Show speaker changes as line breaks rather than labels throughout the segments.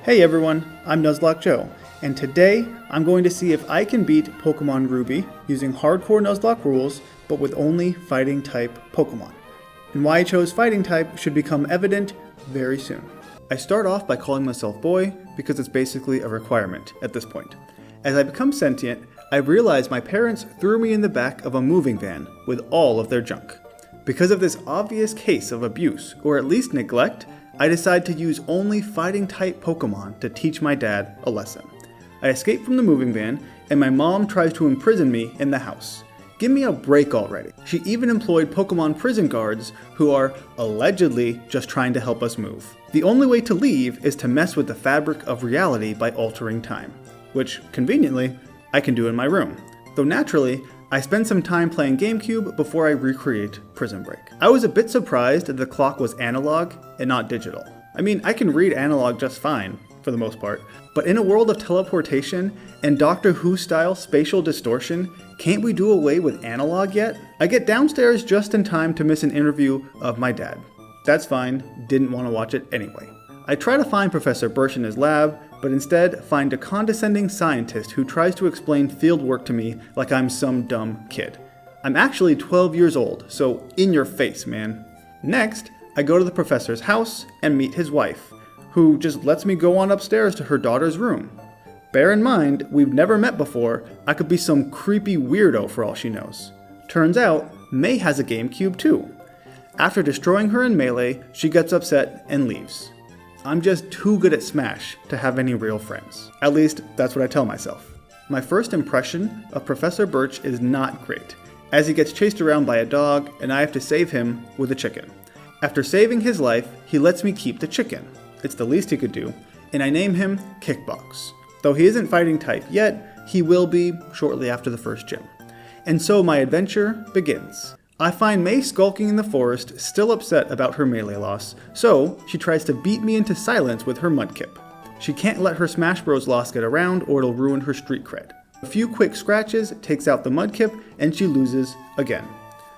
Hey everyone, I'm Nuzlocke Joe, and today I'm going to see if I can beat Pokémon Ruby using Hardcore Nuzlocke rules, but with only fighting type Pokémon. And why I chose fighting type should become evident very soon. I start off by calling myself Boy because it's basically a requirement at this point. As I become sentient, I realize my parents threw me in the back of a moving van with all of their junk. Because of this obvious case of abuse, or at least neglect, I decide to use only fighting type Pokemon to teach my dad a lesson. I escape from the moving van, and my mom tries to imprison me in the house. Give me a break already. She even employed Pokemon prison guards who are allegedly just trying to help us move. The only way to leave is to mess with the fabric of reality by altering time, which, conveniently, I can do in my room. Though naturally, I spend some time playing GameCube before I recreate Prison Break. I was a bit surprised that the clock was analog and not digital. I mean, I can read analog just fine, for the most part, but in a world of teleportation and Doctor Who-style spatial distortion, can't we do away with analog yet? I get downstairs just in time to miss an interview of my dad. That's fine, didn't want to watch it anyway. I try to find Professor Birch in his lab, but instead find a condescending scientist who tries to explain field work to me like I'm some dumb kid. I'm actually 12 years old, so in your face, man. Next, I go to the professor's house and meet his wife, who just lets me go on upstairs to her daughter's room. Bear in mind, we've never met before, I could be some creepy weirdo for all she knows. Turns out, May has a GameCube too. After destroying her in Melee, she gets upset and leaves. I'm just too good at Smash to have any real friends. At least, that's what I tell myself. My first impression of Professor Birch is not great, as he gets chased around by a dog and I have to save him with a chicken. After saving his life, he lets me keep the chicken. It's the least he could do, and I name him Kickbox. Though he isn't fighting type yet, he will be shortly after the first gym. And so my adventure begins. I find May skulking in the forest, still upset about her Melee loss, so she tries to beat me into silence with her Mudkip. She can't let her Smash Bros loss get around or it'll ruin her street cred. A few quick scratches takes out the Mudkip and she loses again.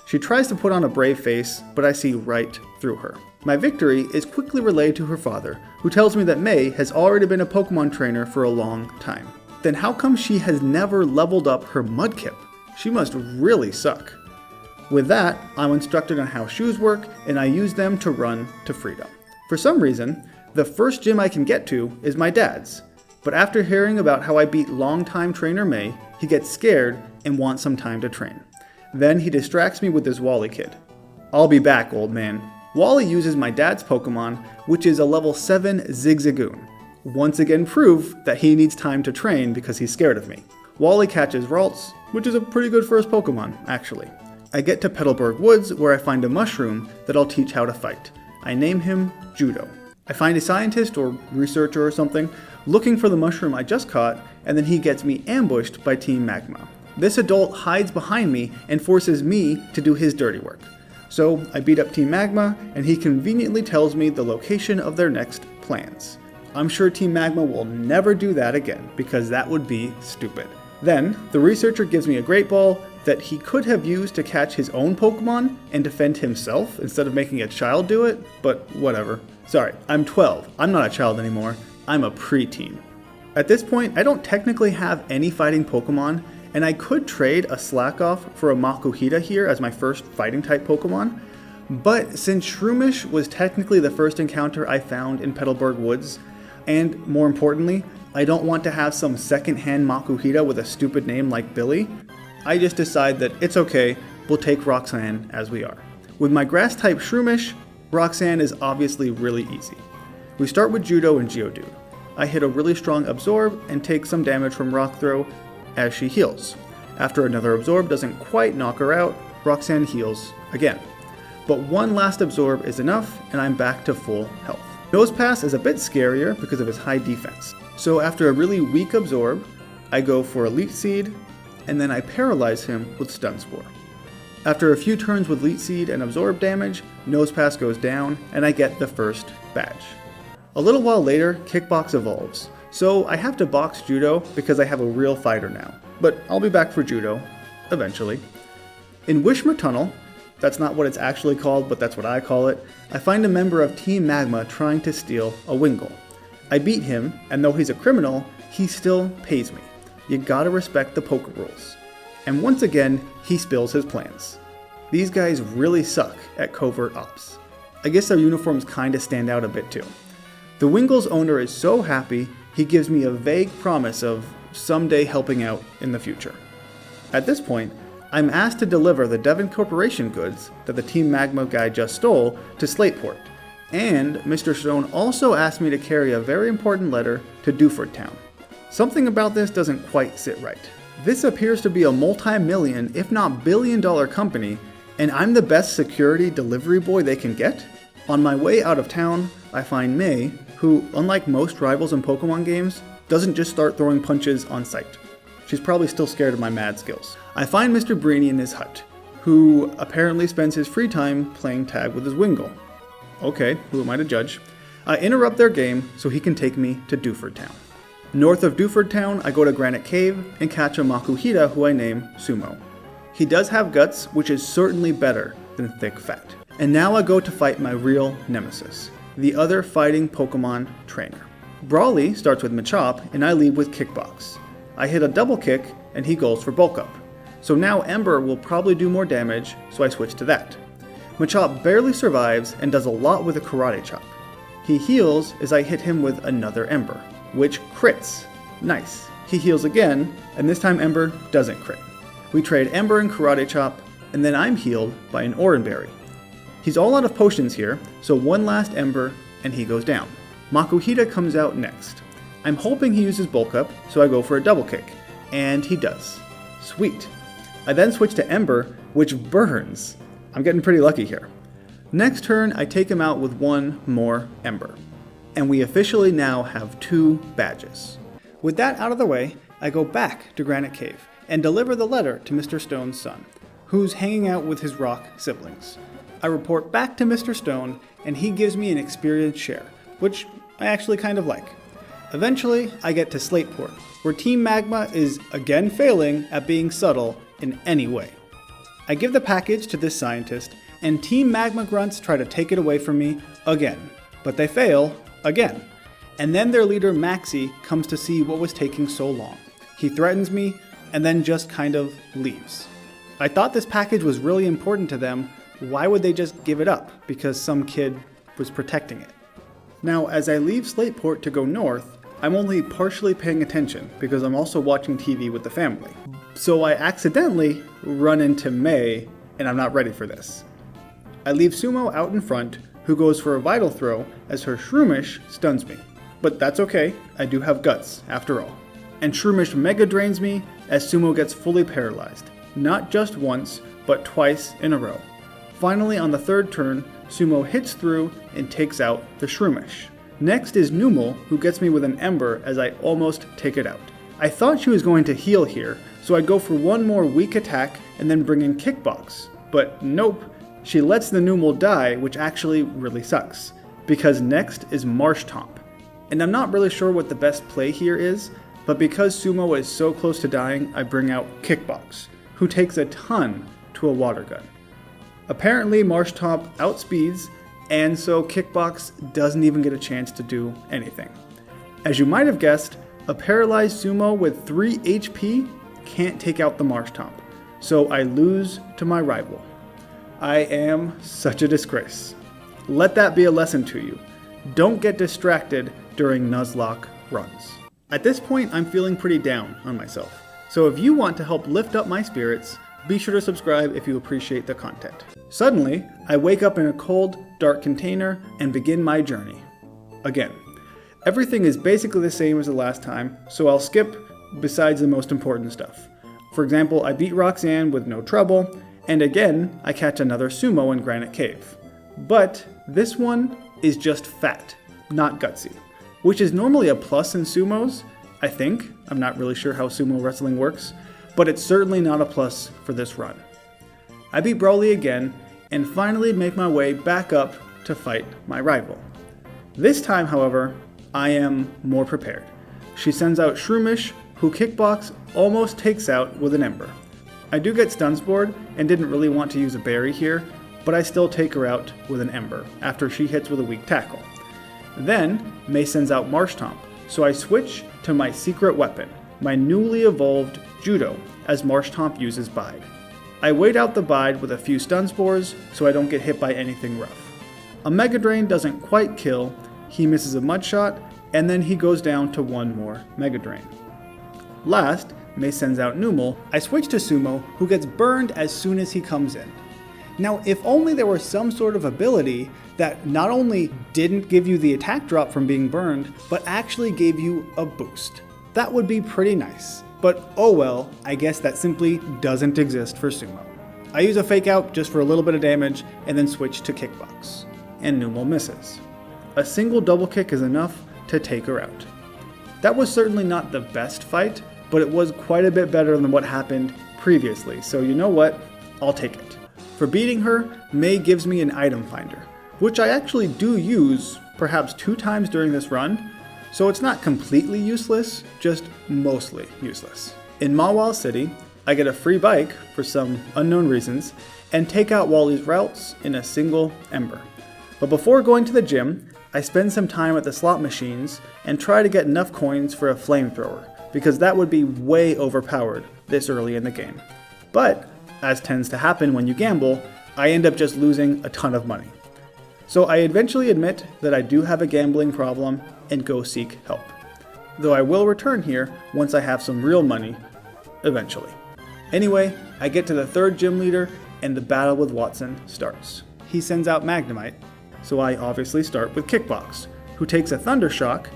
She tries to put on a brave face, but I see right through her. My victory is quickly relayed to her father, who tells me that May has already been a Pokemon trainer for a long time. Then how come she has never leveled up her Mudkip? She must really suck. With that, I'm instructed on how shoes work, and I use them to run to freedom. For some reason, the first gym I can get to is my dad's. But after hearing about how I beat longtime trainer May, he gets scared and wants some time to train. Then he distracts me with this Wally kid. I'll be back, old man. Wally uses my dad's Pokemon, which is a level 7 Zigzagoon. Once again proof that he needs time to train because he's scared of me. Wally catches Ralts, which is a pretty good first Pokemon, actually. I get to Petalburg Woods where I find a mushroom that I'll teach how to fight. I name him Judo. I find a scientist or researcher or something looking for the mushroom I just caught, and then he gets me ambushed by Team Magma. This adult hides behind me and forces me to do his dirty work. So I beat up Team Magma, and he conveniently tells me the location of their next plans. I'm sure Team Magma will never do that again, because that would be stupid. Then, the researcher gives me a Great Ball that he could have used to catch his own Pokemon and defend himself instead of making a child do it, but whatever. Sorry, I'm 12. I'm not a child anymore. I'm a preteen. At this point, I don't technically have any fighting Pokemon, and I could trade a Slackoff for a Makuhita here as my first fighting type Pokemon, but since Shroomish was technically the first encounter I found in Petalburg Woods, and more importantly, I don't want to have some second-hand Makuhita with a stupid name like Billy, I just decide that it's okay, we'll take Roxanne as we are. With my grass-type Shroomish, Roxanne is obviously really easy. We start with Judo and Geodude. I hit a really strong Absorb and take some damage from Rock Throw as she heals. After another Absorb doesn't quite knock her out, Roxanne heals again. But one last Absorb is enough, and I'm back to full health. Nosepass is a bit scarier because of his high defense. So after a really weak Absorb, I go for Elite Seed, and then I paralyze him with Stun Spore. After a few turns with Leech Seed and Absorb damage, Nosepass goes down, and I get the first badge. A little while later, Kickbox evolves, so I have to box Judo because I have a real fighter now, but I'll be back for Judo, eventually. In Wishma Tunnel, that's not what it's actually called, but that's what I call it, I find a member of Team Magma trying to steal a Wingull. I beat him, and though he's a criminal, he still pays me. You gotta respect the poker rules. And once again, he spills his plans. These guys really suck at covert ops. I guess their uniforms kinda stand out a bit too. The Wingle's owner is so happy, he gives me a vague promise of someday helping out in the future. At this point, I'm asked to deliver the Devon Corporation goods that the Team Magma guy just stole to Slateport, and Mr. Stone also asked me to carry a very important letter to Dewford Town. Something about this doesn't quite sit right. This appears to be a multi-million, if not billion-dollar company, and I'm the best security delivery boy they can get? On my way out of town, I find May, who, unlike most rivals in Pokemon games, doesn't just start throwing punches on sight. She's probably still scared of my mad skills. I find Mr. Brainy in his hut, who apparently spends his free time playing tag with his Wingull. Okay, who am I to judge? I interrupt their game so he can take me to Dewford Town. North of Dewford Town, I go to Granite Cave and catch a Makuhita who I name Sumo. He does have guts, which is certainly better than thick fat. And now I go to fight my real nemesis, the other fighting Pokemon trainer. Brawly starts with Machop and I lead with Kickbox. I hit a double kick and he goes for bulk up. So now Ember will probably do more damage, so I switch to that. Machop barely survives and does a lot with a Karate Chop. He heals as I hit him with another Ember, which crits. Nice. He heals again, and this time Ember doesn't crit. We trade Ember and Karate Chop, and then I'm healed by an Oranberry. He's all out of potions here, so one last Ember and he goes down. Makuhita comes out next. I'm hoping he uses Bulk Up, so I go for a double kick, and he does. Sweet. I then switch to Ember, which burns. I'm getting pretty lucky here. Next turn, I take him out with one more Ember. And we officially now have 2 badges. With that out of the way, I go back to Granite Cave and deliver the letter to Mr. Stone's son, who's hanging out with his rock siblings. I report back to Mr. Stone, and he gives me an experience share, which I actually kind of like. Eventually, I get to Slateport, where Team Magma is again failing at being subtle in any way. I give the package to this scientist, and Team Magma grunts try to take it away from me again, but they fail again. And then their leader Maxie comes to see what was taking so long. He threatens me, and then just kind of leaves. I thought this package was really important to them. Why would they just give it up because some kid was protecting it? Now, as I leave Slateport to go north, I'm only partially paying attention because I'm also watching TV with the family. So I accidentally run into May, and I'm not ready for this. I leave Sumo out in front, who goes for a Vital Throw as her Shroomish stuns me. But that's okay, I do have guts, after all. And Shroomish Mega Drains me as Sumo gets fully paralyzed. Not just once, but twice in a row. Finally, on the third turn, Sumo hits through and takes out the Shroomish. Next is Numel, who gets me with an Ember as I almost take it out. I thought she was going to heal here, so I'd go for one more weak attack and then bring in Kickbox. But nope, she lets the Numel die, which actually really sucks, because next is Marshtomp. And I'm not really sure what the best play here is, but because Sumo is so close to dying, I bring out Kickbox, who takes a ton to a water gun. Apparently Marshtomp outspeeds, and so Kickbox doesn't even get a chance to do anything. As you might have guessed, a paralyzed Sumo with 3 HP can't take out the Marshtomp, so I lose to my rival. I am such a disgrace. Let that be a lesson to you. Don't get distracted during Nuzlocke runs. At this point, I'm feeling pretty down on myself, so if you want to help lift up my spirits, be sure to subscribe if you appreciate the content. Suddenly, I wake up in a cold, dark container and begin my journey. Again. Everything is basically the same as the last time, so I'll skip besides the most important stuff. For example, I beat Roxanne with no trouble, and again, I catch another Sumo in Granite Cave. But this one is just fat, not gutsy, which is normally a plus in Sumos, I think. I'm not really sure how sumo wrestling works, but it's certainly not a plus for this run. I beat Brawly again, and finally make my way back up to fight my rival. This time, however, I am more prepared. She sends out Shroomish, who Kickbox almost takes out with an Ember. I do get Stunspored and didn't really want to use a berry here, but I still take her out with an Ember after she hits with a weak tackle. Then, May sends out Marshtomp, so I switch to my secret weapon, my newly evolved Judo, as Marshtomp uses Bide. I wait out the Bide with a few stun spores so I don't get hit by anything rough. A Mega Drain doesn't quite kill, he misses a Mud Shot, and then he goes down to one more Mega Drain. Last, May sends out Numel. I switch to Sumo, who gets burned as soon as he comes in. Now, if only there was some sort of ability that not only didn't give you the attack drop from being burned, but actually gave you a boost. That would be pretty nice. But oh well, I guess that simply doesn't exist for Sumo. I use a Fake Out just for a little bit of damage, and then switch to Kickbox. And Numel misses. A single double kick is enough to take her out. That was certainly not the best fight, but it was quite a bit better than what happened previously, so you know what? I'll take it. For beating her, May gives me an item finder, which I actually do use perhaps 2 times during this run, so it's not completely useless, just mostly useless. In Mawile City, I get a free bike for some unknown reasons, and take out Wally's routes in a single Ember. But before going to the gym, I spend some time at the slot machines and try to get enough coins for a flamethrower, because that would be way overpowered this early in the game. But, as tends to happen when you gamble, I end up just losing a ton of money. So I eventually admit that I do have a gambling problem and go seek help. Though I will return here once I have some real money, eventually. Anyway, I get to the 3rd gym leader and the battle with Watson starts. He sends out Magnemite, so I obviously start with Kickbox, who takes a Thunder Shock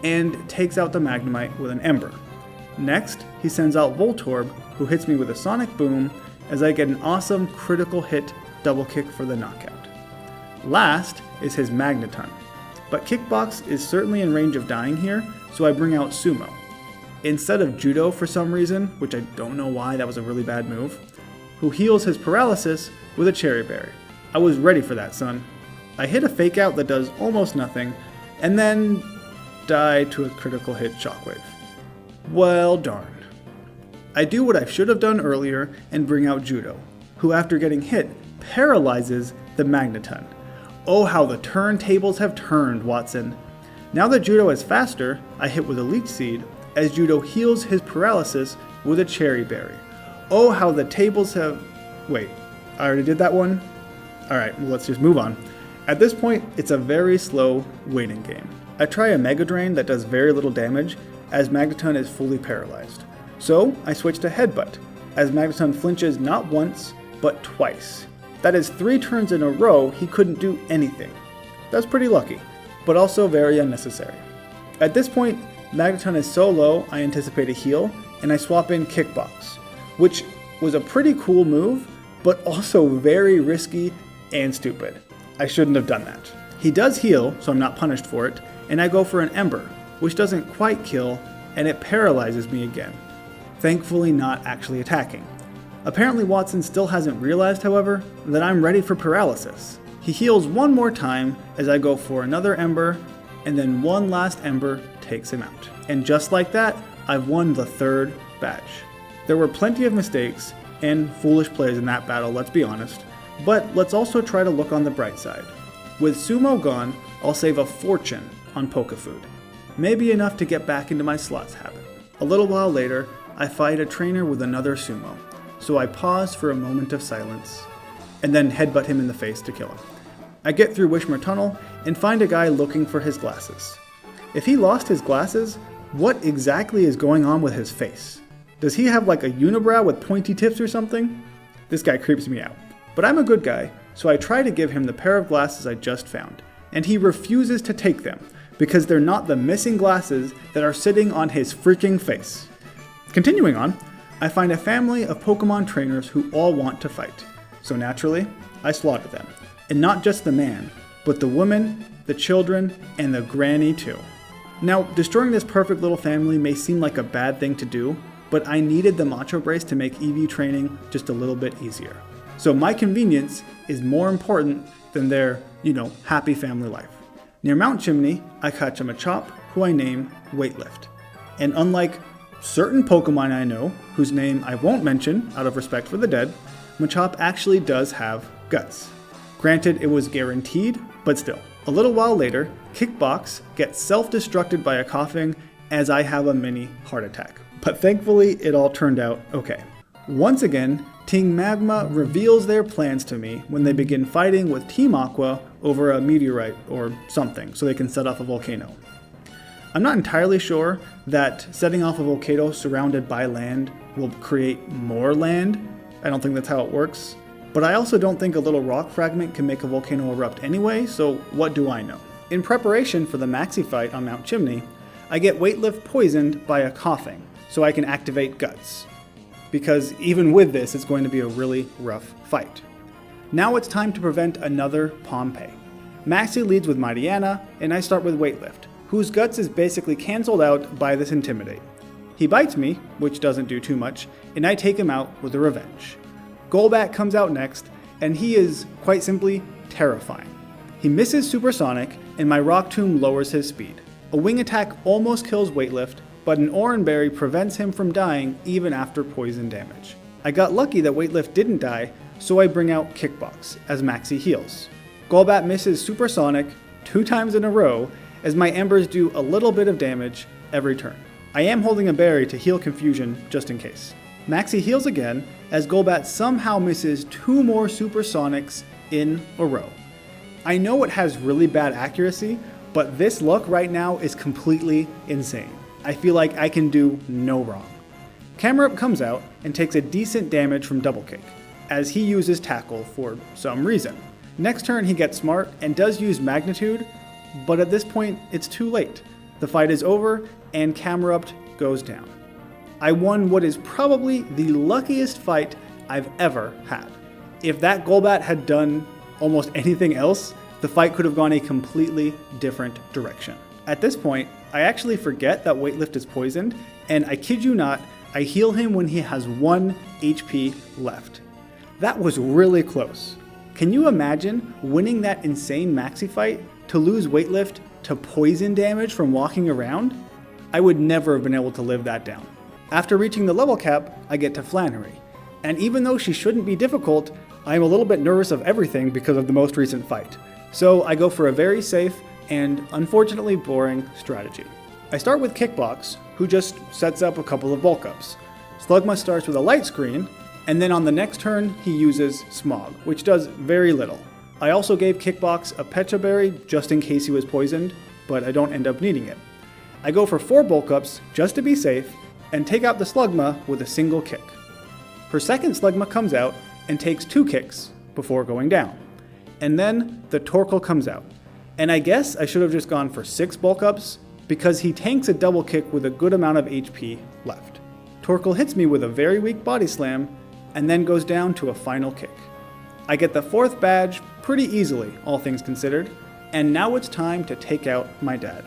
and takes out the Magnemite with an Ember. Next, he sends out Voltorb, who hits me with a Sonic Boom as I get an awesome critical hit double kick for the knockout. Last is his Magneton, but Kickbox is certainly in range of dying here, so I bring out Sumo. Instead of Judo for some reason, which I don't know why, that was a really bad move, who heals his paralysis with a Cherry Berry. I was ready for that, son. I hit a Fake Out that does almost nothing, and then die to a critical hit Shockwave. Well darn. I do what I should have done earlier and bring out Judo, who after getting hit, paralyzes the Magneton. Oh, how the turntables have turned, Watson. Now that Judo is faster, I hit with a Leech Seed, as Judo heals his paralysis with a Cherry Berry. Oh, how the tables have... Wait, I already did that one? Alright, well, let's just move on. At this point, it's a very slow waiting game. I try a Mega Drain that does very little damage, as Magneton is fully paralyzed. So, I switch to Headbutt, as Magneton flinches not once, but twice. That is 3 turns in a row he couldn't do anything. That's pretty lucky, but also very unnecessary. At this point, Magneton is so low I anticipate a heal, and I swap in Kickbox, which was a pretty cool move, but also very risky and stupid. I shouldn't have done that. He does heal, so I'm not punished for it, and I go for an Ember, which doesn't quite kill, and it paralyzes me again. Thankfully not actually attacking. Apparently Watson still hasn't realized, however, that I'm ready for paralysis. He heals one more time as I go for another Ember, and then one last Ember takes him out. And just like that, I've won the 3rd badge. There were plenty of mistakes and foolish plays in that battle, let's be honest, but let's also try to look on the bright side. With Sumo gone, I'll save a fortune on Pokefood. Maybe enough to get back into my slots habit. A little while later, I fight a trainer with another Sumo, so I pause for a moment of silence, and then headbutt him in the face to kill him. I get through Wishmere Tunnel and find a guy looking for his glasses. If he lost his glasses, what exactly is going on with his face? Does he have like a unibrow with pointy tips or something? This guy creeps me out. But I'm a good guy, so I try to give him the pair of glasses I just found, and he refuses to take them because they're not the missing glasses that are sitting on his freaking face. Continuing on, I find a family of Pokemon trainers who all want to fight, so naturally, I slaughter them. And not just the man, but the woman, the children, and the granny too. Now, destroying this perfect little family may seem like a bad thing to do, but I needed the Macho Brace to make EV training just a little bit easier. So my convenience is more important than their, happy family life. Near Mount Chimney, I catch a Machop, who I name Weightlift. And unlike certain Pokemon I know, whose name I won't mention out of respect for the dead, Machop actually does have guts. Granted, it was guaranteed, but still. A little while later, Kickbox gets self-destructed by a coughing as I have a mini heart attack. But thankfully, it all turned out okay. Once again, Team Magma reveals their plans to me when they begin fighting with Team Aqua over a meteorite or something so they can set off a volcano. I'm not entirely sure that setting off a volcano surrounded by land will create more land. I don't think that's how it works. But I also don't think a little rock fragment can make a volcano erupt anyway, so what do I know? In preparation for the maxi fight on Mount Chimney, I get Weightlift poisoned by a coughing, so I can activate Guts. Because even with this, it's going to be a really rough fight. Now it's time to prevent another Pompeii. Maxi leads with Mightyana, and I start with Weightlift, whose Guts is basically cancelled out by this Intimidate. He bites me, which doesn't do too much, and I take him out with a Revenge. Golbat comes out next, and he is, quite simply, terrifying. He misses Supersonic, and my Rock Tomb lowers his speed. A wing attack almost kills Weightlift, but an Oran Berry prevents him from dying even after poison damage. I got lucky that Weightlift didn't die, so I bring out Kickbox as Maxi heals. Golbat misses Supersonic 2 times in a row, as my Embers do a little bit of damage every turn. I am holding a berry to heal Confusion just in case. Maxi heals again, as Golbat somehow misses 2 more Supersonics in a row. I know it has really bad accuracy, but this luck right now is completely insane. I feel like I can do no wrong. Camerupt comes out and takes a decent damage from Double Kick, as he uses Tackle for some reason. Next turn he gets smart and does use Magnitude, but at this point it's too late. The fight is over and Camerupt goes down. I won what is probably the luckiest fight I've ever had. If that Golbat had done almost anything else, the fight could have gone a completely different direction. At this point, I actually forget that Weightlift is poisoned, and I kid you not, I heal him when he has 1 HP left. That was really close. Can you imagine winning that insane maxi fight to lose Weightlift to poison damage from walking around? I would never have been able to live that down. After reaching the level cap, I get to Flannery, and even though she shouldn't be difficult, I am a little bit nervous of everything because of the most recent fight. So I go for a very safe and unfortunately boring strategy. I start with Kickbox, who just sets up a couple of bulk ups. Slugma starts with a light screen, and then on the next turn he uses Smog, which does very little. I also gave Kickbox a Pecha Berry just in case he was poisoned, but I don't end up needing it. I go for 4 bulk ups just to be safe, and take out the Slugma with a single kick. Her second Slugma comes out and takes 2 kicks before going down. And then the Torkoal comes out. And I guess I should have just gone for 6 bulk ups, because he tanks a double kick with a good amount of HP left. Torkoal hits me with a very weak body slam, and then goes down to a final kick. I get the 4th badge pretty easily, all things considered, and now it's time to take out my dad.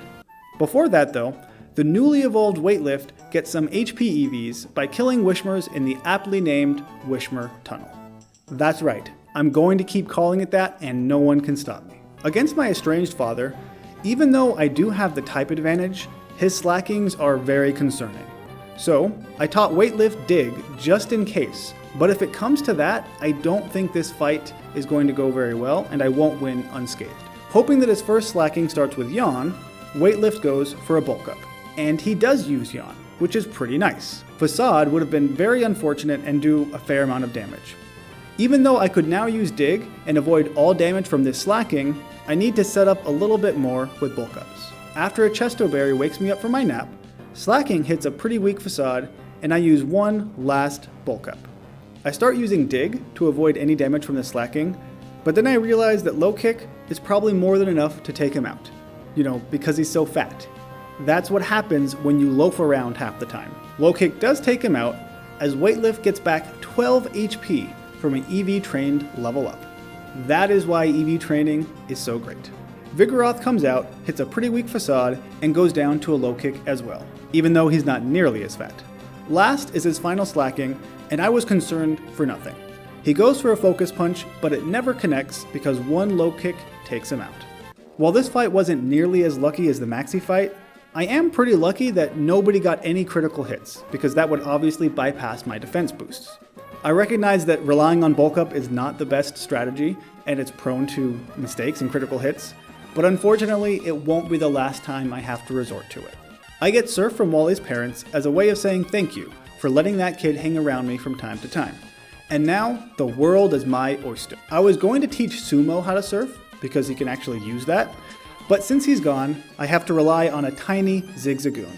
Before that though, the newly evolved Weightlift gets some HP EVs by killing Wishmers in the aptly named Wishmer Tunnel. That's right, I'm going to keep calling it that and no one can stop me. Against my estranged father, even though I do have the type advantage, his slackings are very concerning. So, I taught Weightlift Dig just in case, but if it comes to that, I don't think this fight is going to go very well and I won't win unscathed. Hoping that his first slacking starts with Yawn, Weightlift goes for a bulk up. And he does use Yawn, which is pretty nice. Facade would have been very unfortunate and do a fair amount of damage. Even though I could now use Dig and avoid all damage from this slacking, I need to set up a little bit more with bulk ups. After a Chesto Berry wakes me up from my nap, slacking hits a pretty weak Facade and I use 1 last bulk up. I start using Dig to avoid any damage from the slacking, but then I realize that low kick is probably more than enough to take him out. Because he's so fat. That's what happens when you loaf around half the time. Low kick does take him out, as Weightlift gets back 12 HP from an EV trained level up. That is why EV training is so great. Vigoroth comes out, hits a pretty weak Facade, and goes down to a low kick as well, even though he's not nearly as fat. Last is his final slacking, and I was concerned for nothing. He goes for a focus punch, but it never connects because 1 low kick takes him out. While this fight wasn't nearly as lucky as the Maxi fight, I am pretty lucky that nobody got any critical hits, because that would obviously bypass my defense boosts. I recognize that relying on bulk up is not the best strategy, and it's prone to mistakes and critical hits, but unfortunately it won't be the last time I have to resort to it. I get surf from Wally's parents as a way of saying thank you for letting that kid hang around me from time to time. And now, the world is my oyster. I was going to teach Sumo how to surf, because he can actually use that, but since he's gone, I have to rely on a tiny zigzagoon.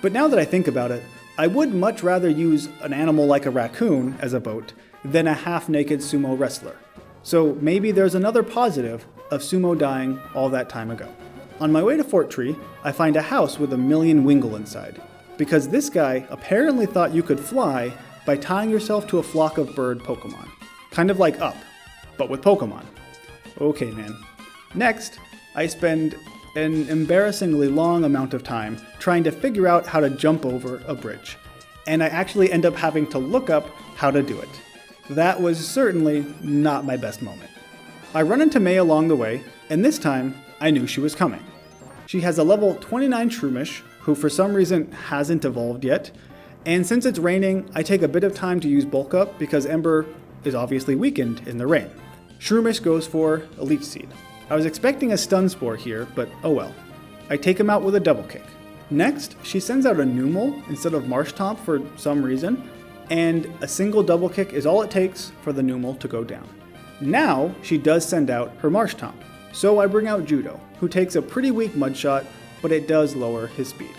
But now that I think about it, I would much rather use an animal like a raccoon as a boat than a half-naked sumo wrestler. So maybe there's another positive of sumo dying all that time ago. On my way to Fort Tree, I find a house with a million wingle inside, because this guy apparently thought you could fly by tying yourself to a flock of bird Pokemon. Kind of like Up, but with Pokemon. Okay, man. Next, I spend an embarrassingly long amount of time trying to figure out how to jump over a bridge, and I actually end up having to look up how to do it. That was certainly not my best moment. I run into May along the way, and this time, I knew she was coming. She has a level 29 Shroomish, who for some reason hasn't evolved yet, and since it's raining, I take a bit of time to use Bulk Up because Ember is obviously weakened in the rain. Shroomish goes for a Leech Seed. I was expecting a Stun Spore here, but oh well. I take him out with a Double Kick. Next, she sends out a Numel instead of Marshtomp for some reason, and a single Double Kick is all it takes for the Numel to go down. Now, she does send out her Marshtomp, so I bring out Judo, who takes a pretty weak Mud Shot, but it does lower his speed.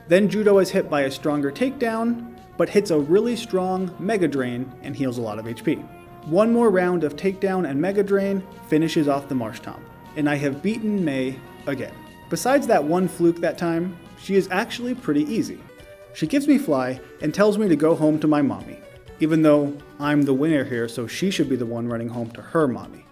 Then Judo is hit by a stronger Takedown, but hits a really strong Mega Drain and heals a lot of HP. One more round of Takedown and Mega Drain finishes off the Marshtomp, and I have beaten May again. Besides that one fluke that time, she is actually pretty easy. She gives me Fly and tells me to go home to my mommy, even though I'm the winner here, so she should be the one running home to her mommy.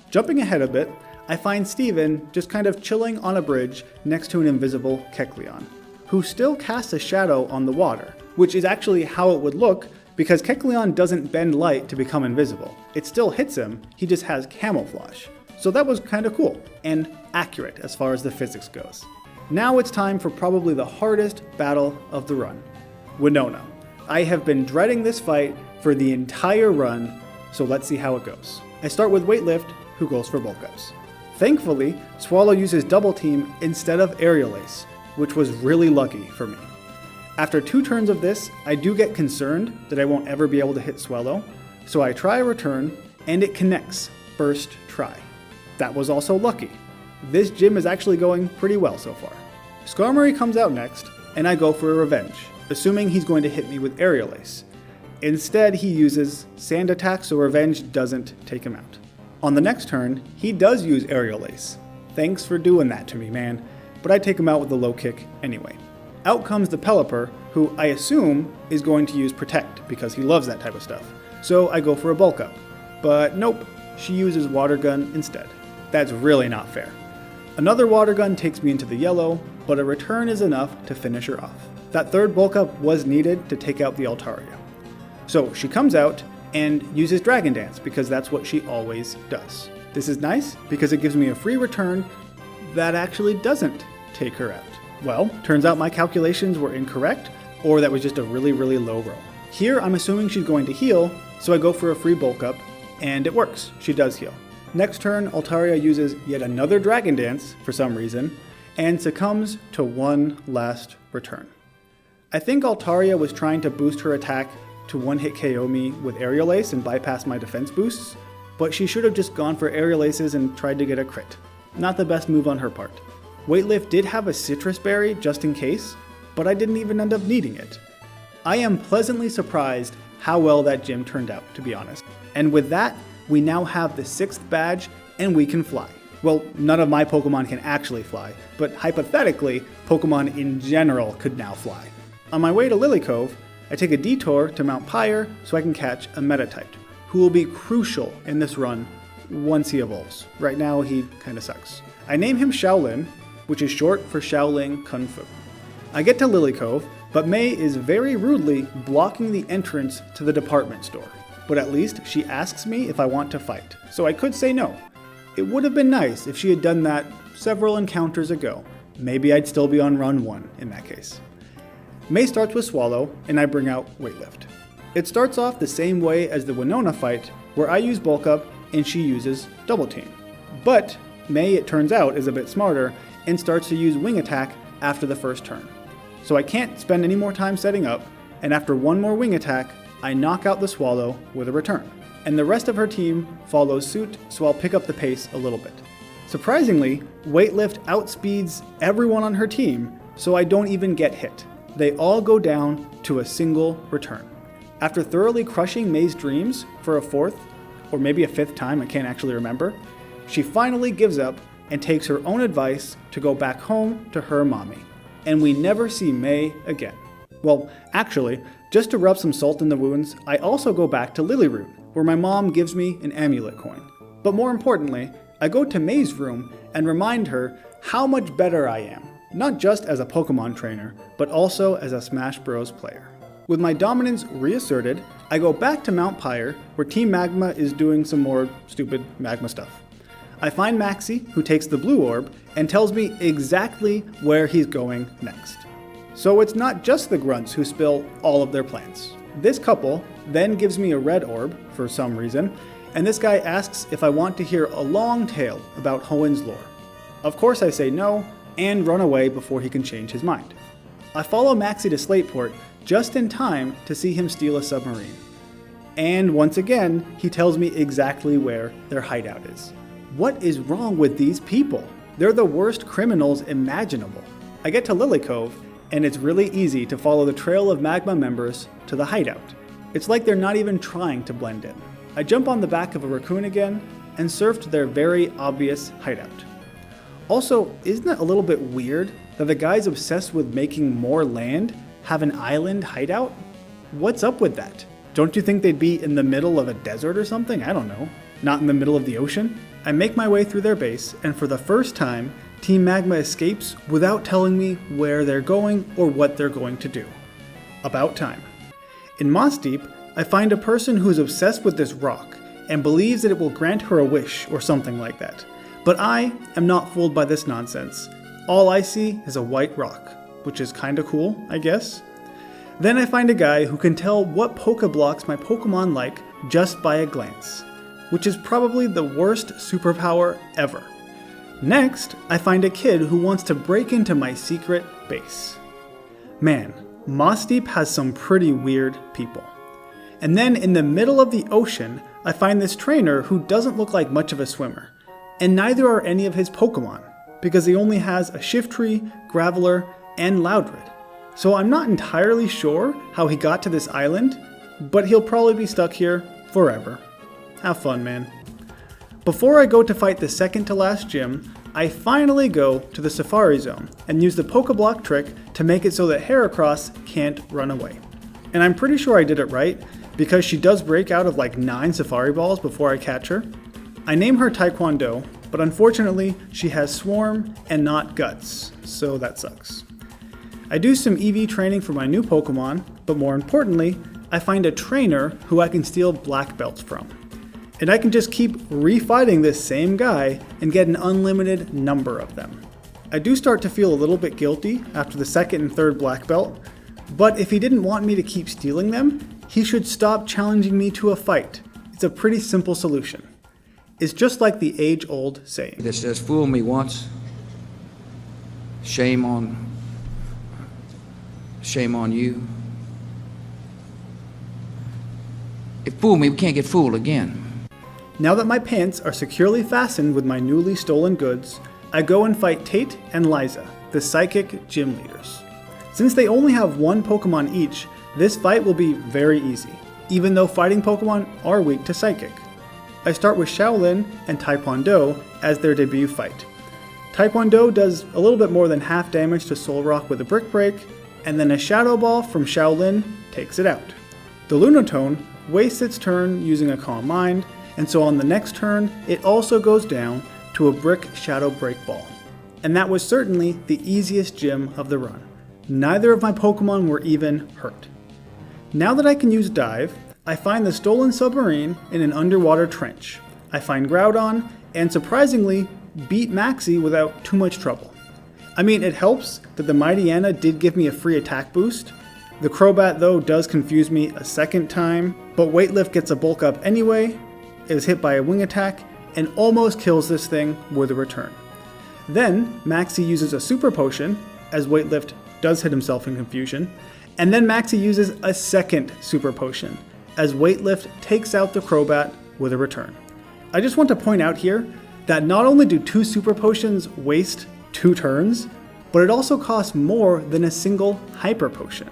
Jumping ahead a bit, I find Steven just kind of chilling on a bridge next to an invisible Kecleon, who still casts a shadow on the water, which is actually how it would look because Kecleon doesn't bend light to become invisible. It still hits him, he just has camouflage. So that was kind of cool, and accurate as far as the physics goes. Now it's time for probably the hardest battle of the run, Winona. I have been dreading this fight for the entire run, so let's see how it goes. I start with Weightlift, who goes for Bulk Ups. Thankfully, Swallow uses Double Team instead of Aerial Ace, which was really lucky for me. After 2 turns of this, I do get concerned that I won't ever be able to hit Swallow, so I try a return, and it connects first try. That was also lucky. This gym is actually going pretty well so far. Skarmory comes out next, and I go for a Revenge, assuming he's going to hit me with Aerial Ace. Instead, he uses Sand Attack so Revenge doesn't take him out. On the next turn, he does use Aerial Ace. Thanks for doing that to me, man. But I take him out with a Low Kick anyway. Out comes the Pelipper, who I assume is going to use Protect because he loves that type of stuff. So I go for a Bulk Up. But nope, she uses Water Gun instead. That's really not fair. Another Water Gun takes me into the yellow, but a return is enough to finish her off. That third Bulk Up was needed to take out the Altaria. So she comes out and uses Dragon Dance because that's what she always does. This is nice because it gives me a free return that actually doesn't take her out. Well, turns out my calculations were incorrect, or that was just a really, really low roll. Here I'm assuming she's going to heal, so I go for a free Bulk Up, and it works. She does heal. Next turn, Altaria uses yet another Dragon Dance for some reason, and succumbs to one last return. I think Altaria was trying to boost her attack to one-hit KO me with Aerial Ace and bypass my defense boosts, but she should have just gone for Aerial Aces and tried to get a crit. Not the best move on her part. Weightlift did have a Citrus Berry just in case, but I didn't even end up needing it. I am pleasantly surprised how well that gym turned out, to be honest. And with that, we now have the 6th badge and we can fly. Well, none of my Pokemon can actually fly, but hypothetically, Pokemon in general could now fly. On my way to Lily Cove, I take a detour to Mount Pyre so I can catch a Metatyped, who will be crucial in this run once he evolves. Right now, he kinda sucks. I name him Shaolin, which is short for Shaolin Kung Fu. I get to Lily Cove, but May is very rudely blocking the entrance to the department store. But at least she asks me if I want to fight, so I could say no. It would have been nice if she had done that several encounters ago. Maybe I'd still be on run 1 in that case. May starts with Swallow, and I bring out Weightlift. It starts off the same way as the Winona fight, where I use Bulk Up and she uses Double Team. But May, it turns out, is a bit smarter and starts to use wing attack after the first turn. So I can't spend any more time setting up, and after one more wing attack, I knock out the Swallow with a return. And the rest of her team follows suit, so I'll pick up the pace a little bit. Surprisingly, Weightlift outspeeds everyone on her team, so I don't even get hit. They all go down to a single return. After thoroughly crushing May's dreams for a fourth, or maybe a fifth time, I can't actually remember, she finally gives up and takes her own advice to go back home to her mommy. And we never see May again. Well, actually, just to rub some salt in the wounds, I also go back to Lilyroot, where my mom gives me an amulet coin. But more importantly, I go to May's room and remind her how much better I am, not just as a Pokemon trainer, but also as a Smash Bros. Player. With my dominance reasserted, I go back to Mount Pyre, where Team Magma is doing some more stupid Magma stuff. I find Maxie, who takes the blue orb, and tells me exactly where he's going next. So it's not just the grunts who spill all of their plans. This couple then gives me a red orb, for some reason, and this guy asks if I want to hear a long tale about Hoenn's lore. Of course I say no, and run away before he can change his mind. I follow Maxie to Slateport just in time to see him steal a submarine. And once again, he tells me exactly where their hideout is. What is wrong with these people? They're the worst criminals imaginable. I get to Lily Cove, and it's really easy to follow the trail of Magma members to the hideout. It's like they're not even trying to blend in. I jump on the back of a raccoon again and surf to their very obvious hideout. Also, isn't it a little bit weird that the guys obsessed with making more land have an island hideout? What's up with that? Don't you think they'd be in the middle of a desert or something? I don't know. Not in the middle of the ocean? I make my way through their base, and for the first time, Team Magma escapes without telling me where they're going or what they're going to do. About time. In Moss Deep, I find a person who's obsessed with this rock and believes that it will grant her a wish or something like that. But I am not fooled by this nonsense. All I see is a white rock, which is kinda cool, I guess. Then I find a guy who can tell what Pokeblocks my Pokemon like just by a glance, which is probably the worst superpower ever. Next, I find a kid who wants to break into my secret base. Man, Moss Deep has some pretty weird people. And then in the middle of the ocean, I find this trainer who doesn't look like much of a swimmer. And neither are any of his Pokemon, because he only has a Shiftry, Graveler, and Loudred. So I'm not entirely sure how he got to this island, but he'll probably be stuck here forever. Have fun, man. Before I go to fight the second to last gym, I finally go to the Safari Zone and use the Pokeblock trick to make it so that Heracross can't run away. And I'm pretty sure I did it right, because she does break out of like 9 Safari Balls before I catch her. I name her Taekwondo, but unfortunately she has Swarm and not Guts, so that sucks. I do some EV training for my new Pokemon, but more importantly, I find a trainer who I can steal black belts from. And I can just keep refighting this same guy and get an unlimited number of them. I do start to feel a little bit guilty after the second and third black belt, but if he didn't want me to keep stealing them, he should stop challenging me to a fight. It's a pretty simple solution. It's just like the age-old saying.
That says, fool me once, shame on you. If fool me, we can't get fooled again.
Now that my pants are securely fastened with my newly stolen goods, I go and fight Tate and Liza, the psychic gym leaders. Since they only have one Pokemon each, this fight will be very easy, even though fighting Pokemon are weak to psychic. I start with Shaolin and Taekwondo as their debut fight. Taekwondo does a little bit more than half damage to Solrock with a Brick Break, and then a Shadow Ball from Shaolin takes it out. The Lunatone wastes its turn using a Calm Mind, and so on the next turn, it also goes down to a Brick Shadow Break Ball. And that was certainly the easiest gym of the run. Neither of my Pokemon were even hurt. Now that I can use Dive, I find the stolen submarine in an underwater trench. I find Groudon, and surprisingly, beat Maxie without too much trouble. I mean, it helps that the Mightyena did give me a free attack boost. The Crobat, though, does confuse me a second time, but Weightlift gets a bulk up anyway, is hit by a wing attack, and almost kills this thing with a return. Then Maxie uses a super potion, as Weightlift does hit himself in confusion, and then Maxie uses a second super potion, as Weightlift takes out the Crobat with a return. I just want to point out here that not only do 2 super potions waste 2 turns, but it also costs more than a single hyper potion.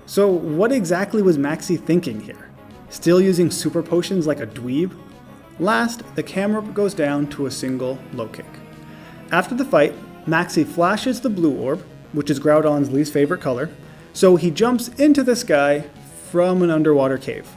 So what exactly was Maxie thinking here? Still using super potions like a dweeb? Last, the camera goes down to a single low kick. After the fight, Maxie flashes the blue orb, which is Groudon's least favorite color, so he jumps into the sky from an underwater cave.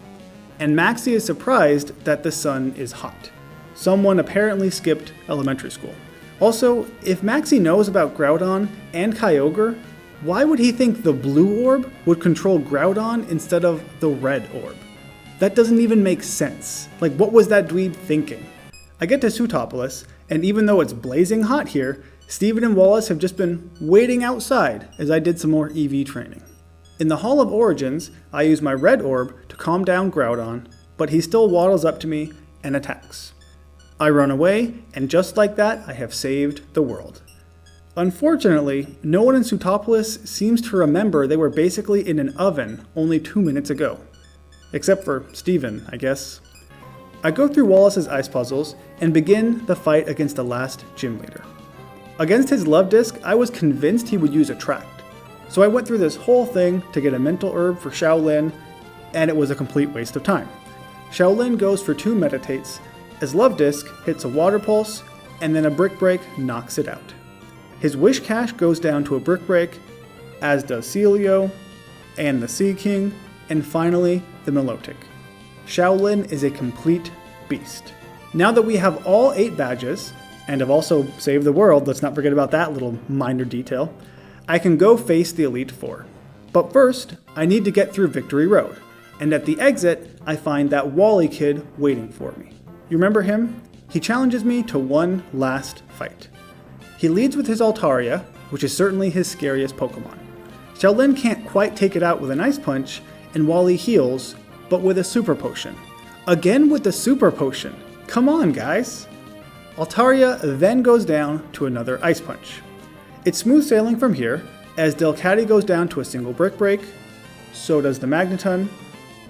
And Maxie is surprised that the sun is hot. Someone apparently skipped elementary school. Also, if Maxie knows about Groudon and Kyogre, why would he think the blue orb would control Groudon instead of the red orb? That doesn't even make sense. Like, what was that dweeb thinking? I get to Sootopolis, and even though it's blazing hot here, Steven and Wallace have just been waiting outside as I did some more EV training. In the Hall of Origins, I use my red orb to calm down Groudon, but he still waddles up to me and attacks. I run away, and just like that, I have saved the world. Unfortunately, no one in Sootopolis seems to remember they were basically in an oven only 2 minutes ago. Except for Steven, I guess. I go through Wallace's ice puzzles and begin the fight against the last gym leader. Against his love disc, I was convinced he would use Attract. So I went through this whole thing to get a mental herb for Shaolin, and it was a complete waste of time. Shaolin goes for 2 meditates, as Love Disc hits a water pulse, and then a brick break knocks it out. His Wish Cache goes down to a brick break, as does Celio, and the Sea King, and finally the Milotic. Shaolin is a complete beast. Now that we have all 8 badges, and have also saved the world, let's not forget about that little minor detail, I can go face the Elite Four. But first, I need to get through Victory Road, and at the exit, I find that Wally kid waiting for me. You remember him? He challenges me to one last fight. He leads with his Altaria, which is certainly his scariest Pokemon. Shaolin can't quite take it out with an Ice Punch, and Wally heals, but with a Super Potion. Again with the Super Potion. Come on, guys! Altaria then goes down to another Ice Punch. It's smooth sailing from here, as Delcatty goes down to a single Brick Break, so does the Magneton.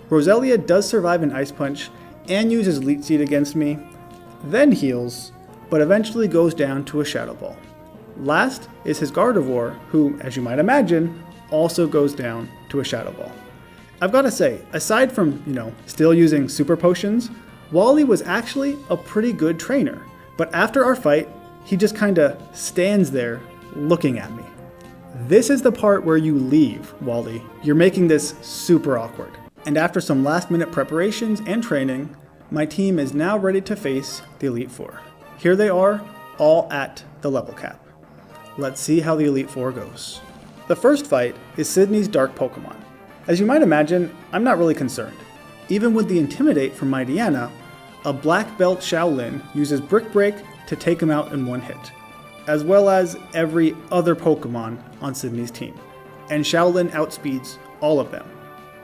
Roselia does survive an Ice Punch and uses Leech Seed against me, then heals, but eventually goes down to a Shadow Ball. Last is his Gardevoir, who, as you might imagine, also goes down to a Shadow Ball. I've got to say, aside from, still using super potions, Wally was actually a pretty good trainer. But after our fight, he just kinda stands there looking at me. This is the part where you leave, Wally. You're making this super awkward. And after some last minute preparations and training, my team is now ready to face the Elite Four. Here they are, all at the level cap. Let's see how the Elite Four goes. The first fight is Sydney's Dark Pokemon. As you might imagine, I'm not really concerned. Even with the Intimidate from Mightyena, a Black Belt Shaolin uses Brick Break to take him out in one hit, as well as every other Pokemon on Sydney's team, and Shaolin outspeeds all of them.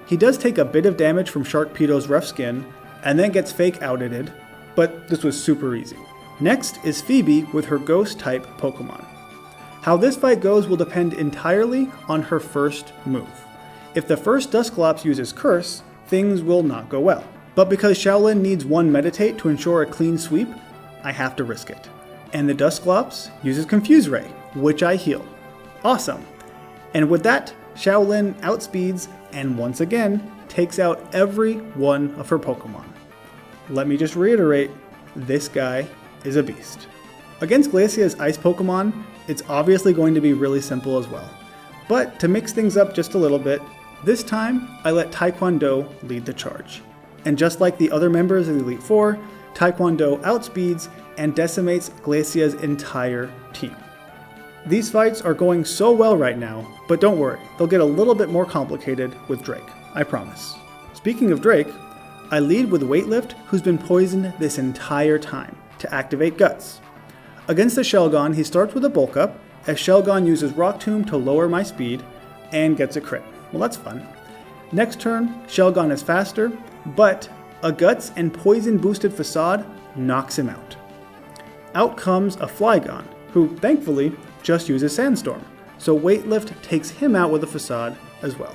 He does take a bit of damage from Sharkpedo's Rough Skin, and then gets fake outed, but this was super easy. Next is Phoebe with her Ghost-type Pokemon. How this fight goes will depend entirely on her first move. If the first Dusclops uses Curse, things will not go well. But because Shaolin needs one Meditate to ensure a clean sweep, I have to risk it. And the Dusclops uses Confuse Ray, which I heal. Awesome! And with that, Shaolin outspeeds and once again takes out every one of her Pokemon. Let me just reiterate, this guy is a beast. Against Glacia's ice Pokemon, it's obviously going to be really simple as well. But to mix things up just a little bit, this time I let Taekwondo lead the charge. And just like the other members of the Elite Four, Taekwondo outspeeds and decimates Glacia's entire team. These fights are going so well right now, but don't worry, they'll get a little bit more complicated with Drake, I promise. Speaking of Drake, I lead with Weightlift, who's been poisoned this entire time, to activate Guts. Against the Shelgon, he starts with a Bulk Up, as Shelgon uses Rock Tomb to lower my speed, and gets a crit. Well, that's fun. Next turn, Shelgon is faster, but a Guts and Poison boosted Facade knocks him out. out comes a Flygon, who thankfully just uses Sandstorm, so Weightlift takes him out with a Facade as well.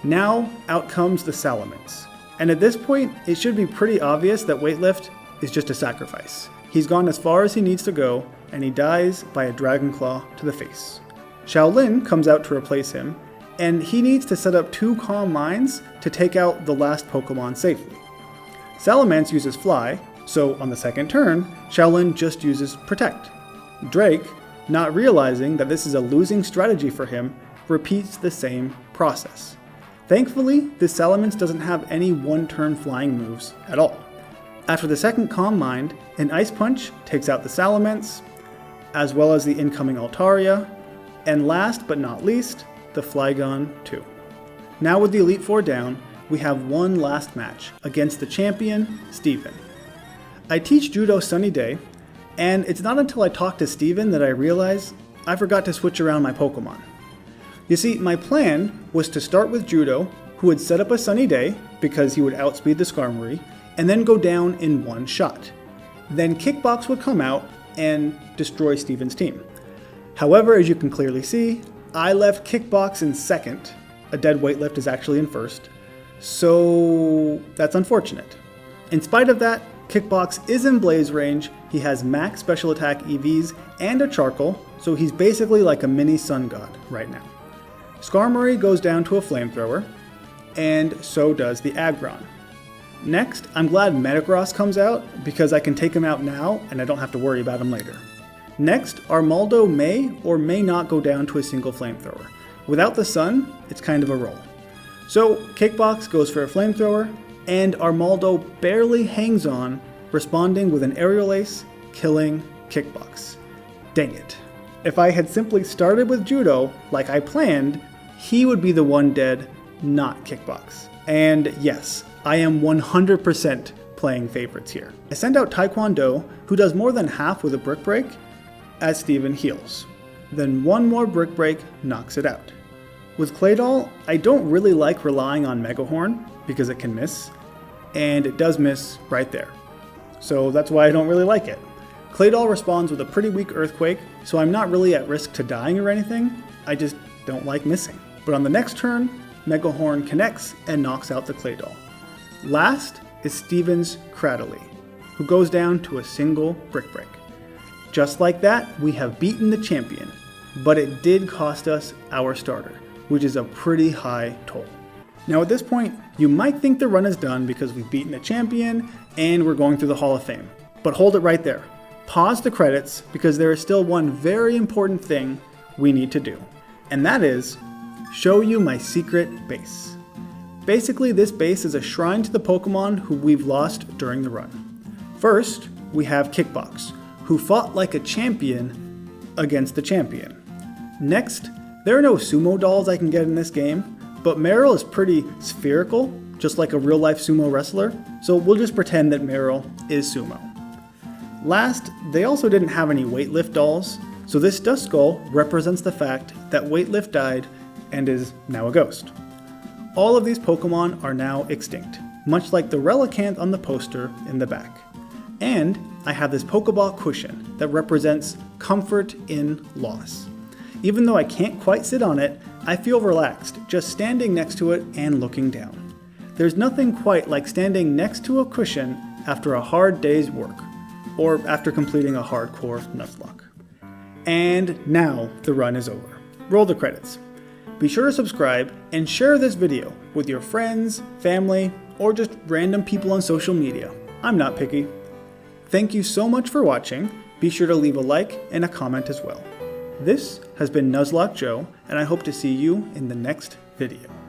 Now out comes the Salamence, and at this point it should be pretty obvious that Weightlift is just a sacrifice. He's gone as far as he needs to go, and he dies by a Dragon Claw to the face. Shaolin comes out to replace him, and he needs to set up 2 Calm Minds to take out the last Pokemon safely. Salamence uses Fly, so on the second turn, Shaolin just uses Protect. Drake, not realizing that this is a losing strategy for him, repeats the same process. Thankfully, this Salamence doesn't have any one-turn flying moves at all. After the second Calm Mind, an Ice Punch takes out the Salamence, as well as the incoming Altaria, and last but not least, the Flygon 2. Now with the Elite Four down, we have one last match against the champion, Steven. I teach Judo Sunny Day, and it's not until I talk to Steven that I realize I forgot to switch around my Pokemon. You see, my plan was to start with Judo, who would set up a Sunny Day because he would outspeed the Skarmory, and then go down in one shot. Then Kickbox would come out and destroy Steven's team. However, as you can clearly see, I left Kickbox in second. A dead Weightlift is actually in first. So that's unfortunate. In spite of that, Kickbox is in Blaze range, he has max special attack EVs and a Charcoal, so he's basically like a mini Sun God right now. Skarmory goes down to a Flamethrower, and so does the Aggron. Next, I'm glad Metagross comes out because I can take him out now and I don't have to worry about him later. Next, Armaldo may or may not go down to a single Flamethrower. Without the Sun, it's kind of a roll. So Kickbox goes for a Flamethrower, and Armaldo barely hangs on, responding with an Aerial Ace, killing Kickbox. Dang it. If I had simply started with Judo like I planned, he would be the one dead, not Kickbox. And yes, I am 100% playing favorites here. I send out Taekwondo, who does more than half with a Brick Break, as Steven heals. Then one more Brick Break knocks it out. With Claydol, I don't really like relying on Megahorn because it can miss, and it does miss right there. So that's why I don't really like it. Claydol responds with a pretty weak Earthquake, so I'm not really at risk to dying or anything, I just don't like missing. But on the next turn, Megahorn connects and knocks out the Claydol. Last is Steven's Cradily, who goes down to a single Brick Break. Just like that, we have beaten the champion, but it did cost us our starter, which is a pretty high toll. Now at this point, you might think the run is done because we've beaten the champion and we're going through the Hall of Fame. But hold it right there. Pause the credits because there is still one very important thing we need to do. And that is, show you my secret base. Basically, this base is a shrine to the Pokemon who we've lost during the run. First, we have Kickbox, who fought like a champion against the champion. Next, there are no sumo dolls I can get in this game, but Meryl is pretty spherical, just like a real-life sumo wrestler, so we'll just pretend that Meryl is sumo. Last, they also didn't have any Weightlift dolls, so this Duskull represents the fact that Weightlift died and is now a ghost. All of these Pokemon are now extinct, much like the Relicanth on the poster in the back. And I have this Pokeball cushion that represents comfort in loss. Even though I can't quite sit on it, I feel relaxed just standing next to it and looking down. There's nothing quite like standing next to a cushion after a hard day's work, or after completing a hardcore Nuzlocke. And now the run is over. Roll the credits. Be sure to subscribe and share this video with your friends, family, or just random people on social media. I'm not picky. Thank you so much for watching. Be sure to leave a like and a comment as well. This has been Nuzlocke Joe, and I hope to see you in the next video.